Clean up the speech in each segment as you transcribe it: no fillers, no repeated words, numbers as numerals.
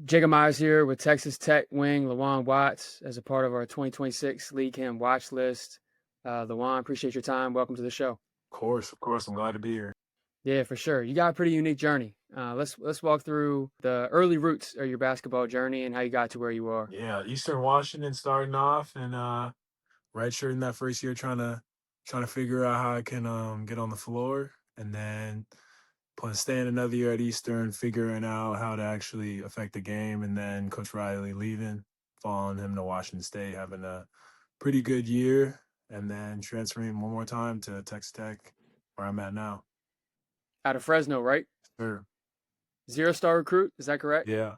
Jacob Myers here with Texas Tech wing LeJuan Watts as a part of our 2026 League Him Watchlist. LeJuan, appreciate your time. Welcome to the show. Of course. I'm glad to be here. Yeah, for sure. You got a pretty unique journey. Let's walk through the early roots of your basketball journey and how you got to where you are. Yeah, Eastern Washington starting off and redshirting that first year, trying to figure out how I can get on the floor, and then staying another year at Eastern, figuring out how to actually affect the game, and then Coach Riley leaving, following him to Washington State, having a pretty good year, and then transferring one more time to Texas Tech, where I'm at now. Out of Fresno, right? Sure. 0-star recruit, is that correct? Yeah.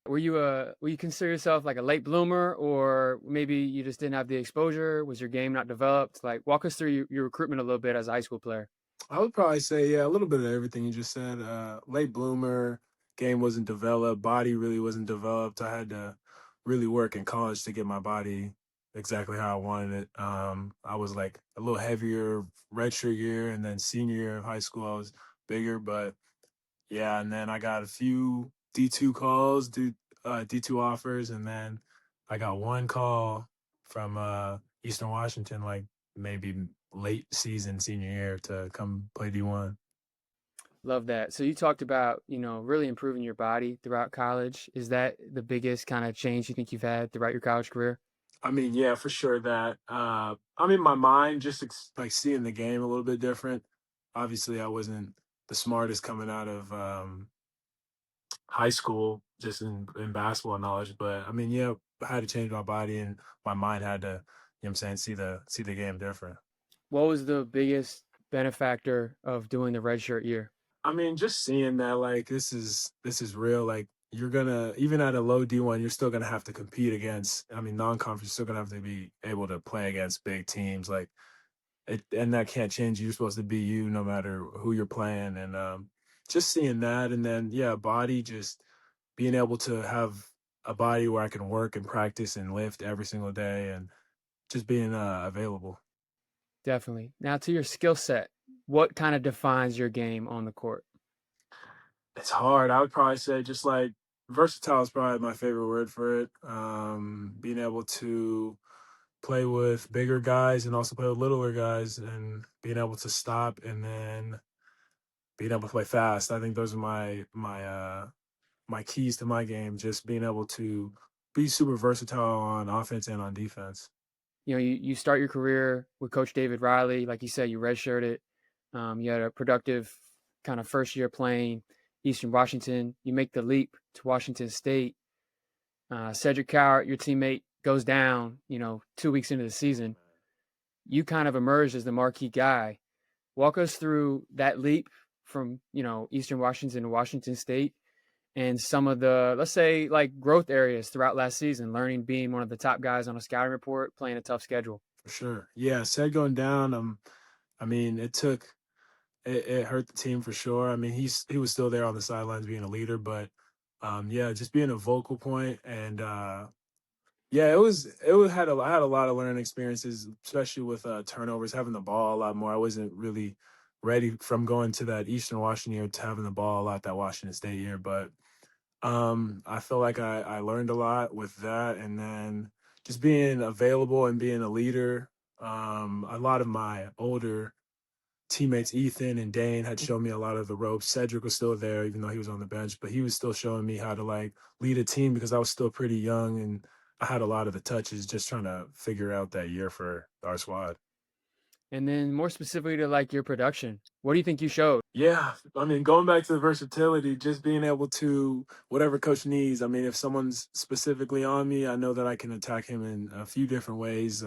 Were you consider yourself like a late bloomer, or maybe you just didn't have the exposure? Was your game not developed? Like, walk us through your recruitment a little bit as a high school player. I would probably say, yeah, a little bit of everything you just said. Late bloomer, game wasn't developed, body really wasn't developed. I had to really work in college to get my body exactly how I wanted it. I was like a little heavier redshirt year, and then senior year of high school, I was bigger. But yeah, and then I got a few D2 calls, D2 offers, and then I got one call from Eastern Washington, like maybe late season senior year to come play D1. Love that. So you talked about, really improving your body throughout college. Is that the biggest kind of change you think you've had throughout your college career? I mean, yeah, for sure that I mean my mind just like seeing the game a little bit different. Obviously, I wasn't the smartest coming out of high school just in basketball knowledge, but I mean, yeah, I had to change my body and my mind had to, what I'm saying, see the game different. What was the biggest benefactor of doing the redshirt year? I mean, just seeing that like this is real. Like you're gonna even at a low D1, you're still gonna have to compete against. I mean, non-conference, you're still gonna have to be able to play against big teams. Like and that can't change. You're supposed to be you no matter who you're playing, and just seeing that, and then yeah, body just being able to have a body where I can work and practice and lift every single day, and just being available. Definitely. Now to your skill set, what kind of defines your game on the court? It's hard. I would probably say just like versatile is probably my favorite word for it. Being able to play with bigger guys and also play with littler guys, and being able to stop and then being able to play fast. I think those are my keys to my game. Just being able to be super versatile on offense and on defense. You start your career with Coach David Riley. Like you said, you redshirted. You had a productive kind of first year playing Eastern Washington. You make the leap to Washington State. Cedric, your teammate, goes down, 2 weeks into the season. You kind of emerged as the marquee guy. Walk us through that leap from, Eastern Washington to Washington State and some of the, let's say, like growth areas throughout last season, learning being one of the top guys on a scouting report, playing a tough schedule. For sure. Yeah, said going down. I mean, it hurt the team for sure. I mean, he was still there on the sidelines being a leader, but yeah, just being a vocal point and yeah, it was I had a lot of learning experiences, especially with turnovers, having the ball a lot more. I wasn't really ready from going to that Eastern Washington year to having the ball a lot that Washington State year, but I feel like I learned a lot with that, and then just being available and being a leader. A lot of my older teammates, Ethan and Dane, had shown me a lot of the ropes. Cedric was still there, even though he was on the bench, but he was still showing me how to like lead a team because I was still pretty young and I had a lot of the touches just trying to figure out that year for our squad. And then more specifically to like your production, what do you think you showed? Yeah, I mean, going back to the versatility, just being able to whatever coach needs. I mean, if someone's specifically on me, I know that I can attack him in a few different ways,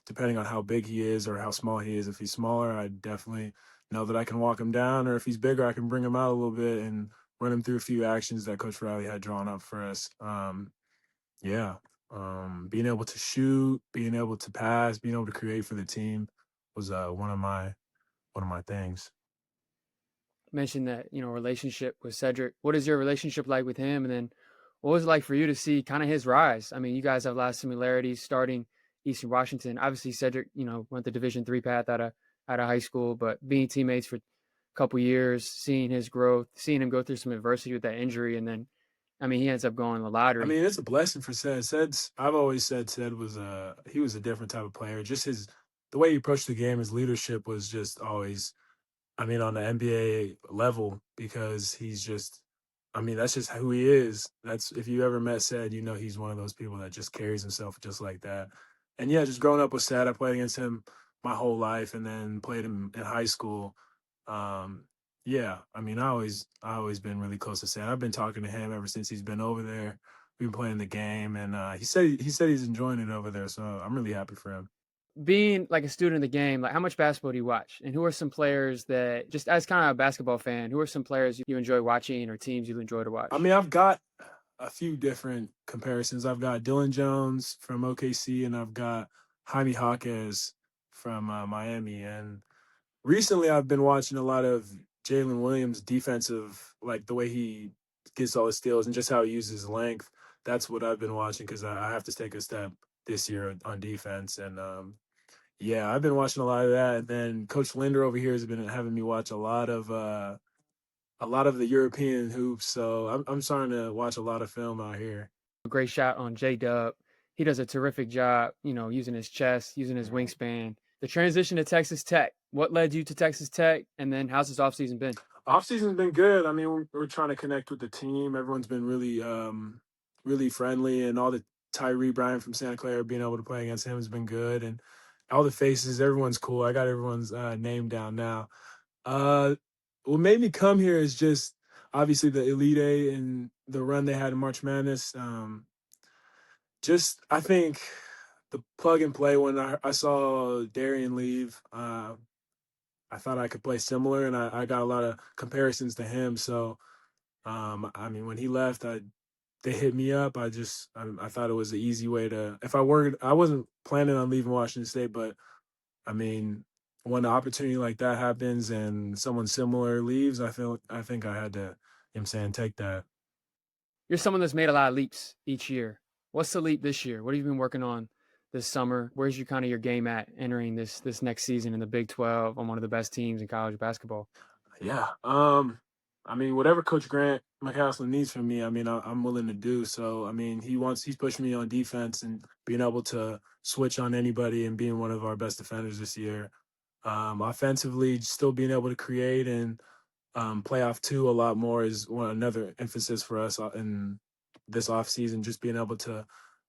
depending on how big he is or how small he is. If he's smaller, I definitely know that I can walk him down, or if he's bigger, I can bring him out a little bit and run him through a few actions that Coach Riley had drawn up for us. Yeah, being able to shoot, being able to pass, being able to create for the team was one of my things. Mentioned that, relationship with Cedric. What is your relationship like with him? And then what was it like for you to see kind of his rise? I mean, you guys have a lot of similarities starting Eastern Washington. Obviously, Cedric, went the Division III path out of high school, but being teammates for a couple years, seeing his growth, seeing him go through some adversity with that injury, and then I mean, he ends up going to the I lottery. mean, it's a blessing for Ced. I've always said Ced was he was a different type of player. Just the way he approached the game, his leadership was just always, I mean, on the NBA level, because he's just, I mean, that's just who he is. That's, if you ever met Ced, you know he's one of those people that just carries himself just like that. And yeah, just growing up with Ced, I played against him my whole life, and then played him in high school. Um, yeah, I mean, I always been really close to Ced. I've been talking to him ever since he's been over there. We've been playing the game, and he said he's enjoying it over there. So I'm really happy for him. Being like a student of the game, like how much basketball do you watch? And who are some players that, just as kind of a basketball fan, who are some players you enjoy watching or teams you enjoy to I watch? mean, I've got a few different comparisons. I've got Dylan Jones from OKC, and I've got Jaime Jaquez from Miami. And recently, I've been watching a lot of Jalen Williams' defensive, like the way he gets all his steals and just how he uses his length. That's what I've been watching, because I have to take a step this year on defense. And yeah, I've been watching a lot of that. And then Coach Linder over here has been having me watch a lot of the European hoops. So I'm starting to watch a lot of film out here. Great shot on J Dub. He does a terrific job, using his chest, using his wingspan. The transition to Texas Tech. What led you to Texas Tech? And then how's this offseason been? Off season's been good. I mean, we're trying to connect with the team. Everyone's been really friendly, and all the Tyree Bryant from Santa Clara, being able to play against him has been good, and all the faces, everyone's cool. I got everyone's name down now. Uh, what made me come here is just obviously the Elite Eight and the run they had in March Madness. Just I think the plug and play, when I saw Darian leave, I thought I could play similar, and I got a lot of comparisons to him. So I mean, when he left, they hit me up. I thought it was the easy way to, if I wasn't planning on leaving Washington State, but I mean, when an opportunity like that happens and someone similar leaves, I think I had to, you know what I'm saying, take that. You're someone that's made a lot of leaps each year. What's the leap this year? What have you been working on this summer? Where's your kind of your game at entering this next season in the Big 12 on one of the best teams in college basketball? Yeah. I mean, whatever Coach Grant McCasland needs from me, I mean, I'm willing to do. So, I mean, he's pushing me on defense and being able to switch on anybody and being one of our best defenders this year. Offensively, still being able to create and playoff two a lot more is another emphasis for us in this offseason. Just being able to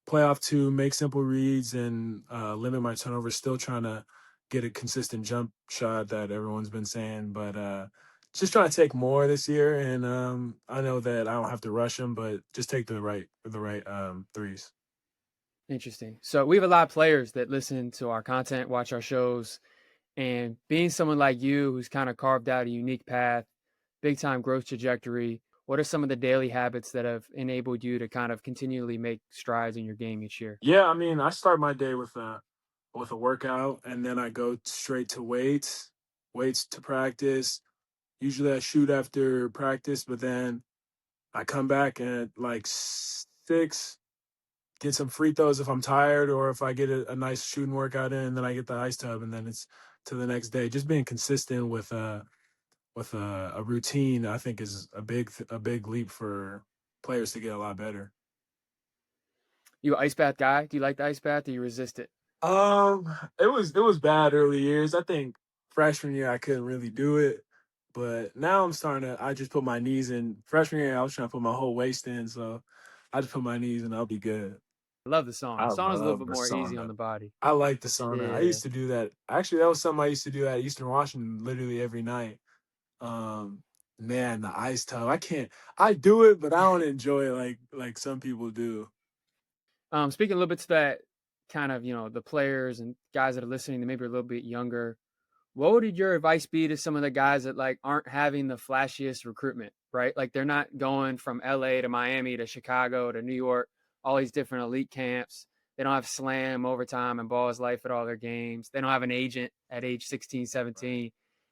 play off two, make simple reads, and limit my turnovers. Still trying to get a consistent jump shot that everyone's been saying, but just trying to take more this year. And I know that I don't have to rush them, but just take the right threes. Interesting. So we have a lot of players that listen to our content, watch our shows, and being someone like you who's kind of carved out a unique path, big time growth trajectory, what are some of the daily habits that have enabled you to kind of continually make strides in your game each year? Yeah, I mean, I start my day with a workout, and then I go straight to weights to practice. Usually I shoot after practice, but then I come back at like 6, get some free throws if I'm tired, or if I get a nice shooting workout in, and then I get the ice tub, and then it's to the next day. Just being consistent with a routine, I think, is a big leap for players to get a lot better. You an ice bath guy? Do you like the ice bath? Do you resist it? It was bad early years. I think freshman year I couldn't really do it, but now I'm starting to. I just put my knees in. Freshman year I was trying to put my whole waist in, so I just put my knees and I'll be good. I love the sauna. I Sauna's a little love bit the more easy on sauna. the body. I like the sauna. I Yeah. used to do that. Actually, that was something I used to do at Eastern Washington literally every night. Um, Man, the ice tub. I can't. I do it, but I don't enjoy it like some people do. Speaking a little bit to that kind of, the players and guys that are listening that maybe are a little bit younger, what would your advice be to some of the guys that like aren't having the flashiest recruitment, right? Like they're not going from LA to Miami to Chicago to New York, all these different elite camps. They don't have slam overtime and ball is life at all their games. They don't have an agent at age 16, Right. 17.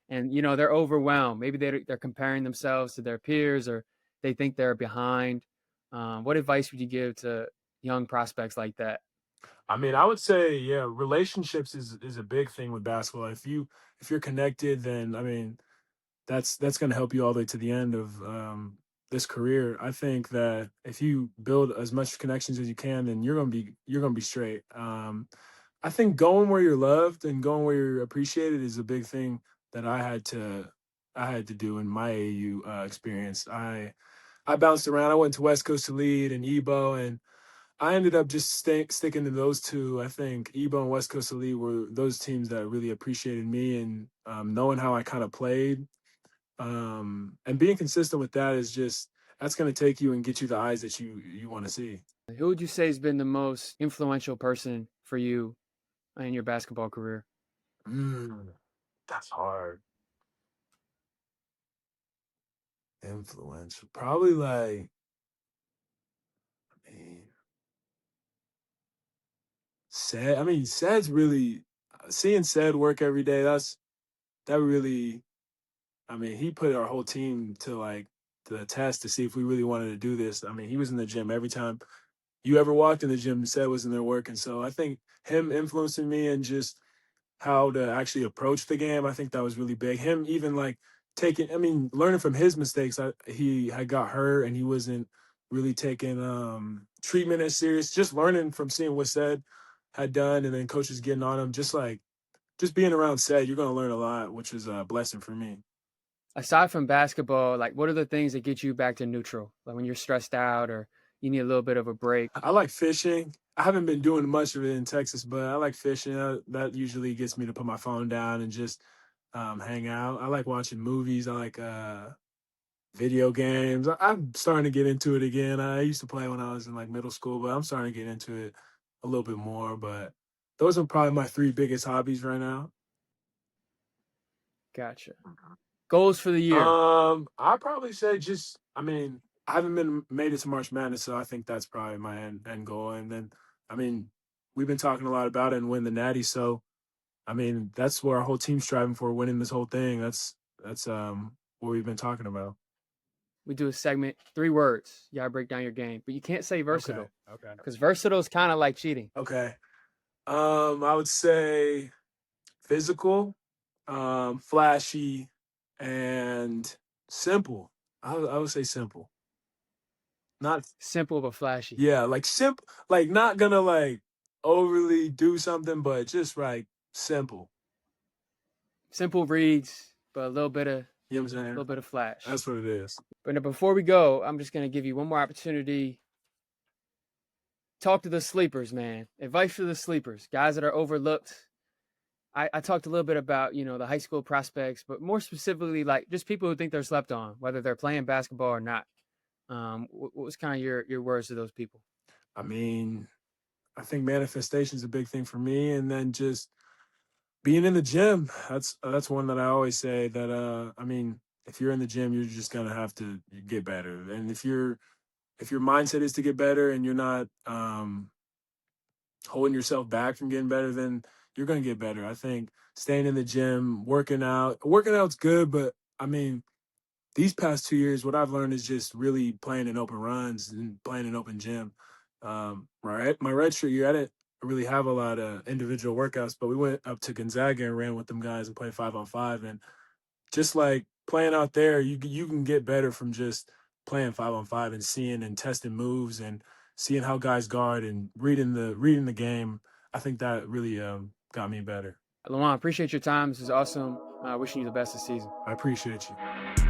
And, they're overwhelmed. Maybe they're comparing themselves to their peers or they think they're behind. What advice would you give to young prospects like that? I mean, I would say, yeah, relationships is a big thing with basketball. If you're connected, then I mean, that's gonna help you all the way to the end of this career. I think that if you build as much connections as you can, then you're gonna be straight. I think going where you're loved and going where you're appreciated is a big thing that I had to do in my AU experience. I bounced around. I went to West Coast Elite and EBO, and I ended up just sticking to those two. I think EBO and West Coast Elite were those teams that really appreciated me, and knowing how I kind of played, and being consistent with that is just that's going to take you and get you the eyes that you want to see. Who would you say has been the most influential person for you in your basketball career? Mm, that's hard. Influential, probably like I mean, Said. I mean, Said's really seeing Said work every day. That really. I mean, he put our whole team to the test to see if we really wanted to do this. I mean, he was in the gym every time you ever walked in the gym. Said was in there working. So I think him influencing me and just how to actually approach the game. I think that was really big. Him even like taking, I mean, learning from his mistakes. He had got hurt and he wasn't really taking treatment as serious. Just learning from seeing what Said had done, and then coaches getting on him. Just being around Said, you're gonna learn a lot, which is a blessing for me. Aside from basketball, like what are the things that get you back to neutral? Like when you're stressed out or you need a little bit of a break? I like fishing. I haven't been doing much of it in Texas, but I like fishing. That usually gets me to put my phone down and just hang out. I like watching movies. I like video games. I'm starting to get into it again. I used to play when I was in like middle school, but I'm starting to get into it a little bit more. But those are probably my three biggest hobbies right now. Gotcha. Goals for the year. I probably say just, I mean, I haven't been made it to March Madness, so I think that's probably my end goal. And then, I mean, we've been talking a lot about it and win the Natty, so I mean, that's where our whole team's striving for, winning this whole thing. That's what we've been talking about. We do a segment, 3 words. You gotta break down your game, but you can't say Okay. versatile Okay. because versatile is kind of like cheating. Okay. I would say physical, flashy, and simple. I would say simple. Not Simple but flashy. Yeah, like simple, like not gonna like overly do something, but just like simple. Simple reads, but a You know what I'm saying? little bit of flash. That's what it is. But before we go, I'm just gonna give you one more opportunity. Talk to the sleepers, man. Advice for the sleepers, guys that are overlooked. I talked a little bit about the high school prospects, but more specifically, like just people who think they're slept on, whether they're playing basketball or not. What was kind of your words to those people? I mean, I think manifestation is a big thing for me, and then just being in the gym. That's one that I always say that. I mean, if you're in the gym, you're just gonna have to get better, and if your mindset is to get better, and you're not holding yourself back from getting better, then you're gonna get better. I think staying in the gym, working out's good, but I mean, these past 2 years, what I've learned is just really playing in open runs and playing in open gym. Right, my redshirt year, I didn't really have a lot of individual workouts, but we went up to Gonzaga and ran with them guys and played 5-on-5, and just like playing out there, you can get better from just playing 5-on-5 and seeing and testing moves and seeing how guys guard and reading the game. I think that really got me better. LeJuan, appreciate your time. This is awesome. Wishing you the best this season. I appreciate you.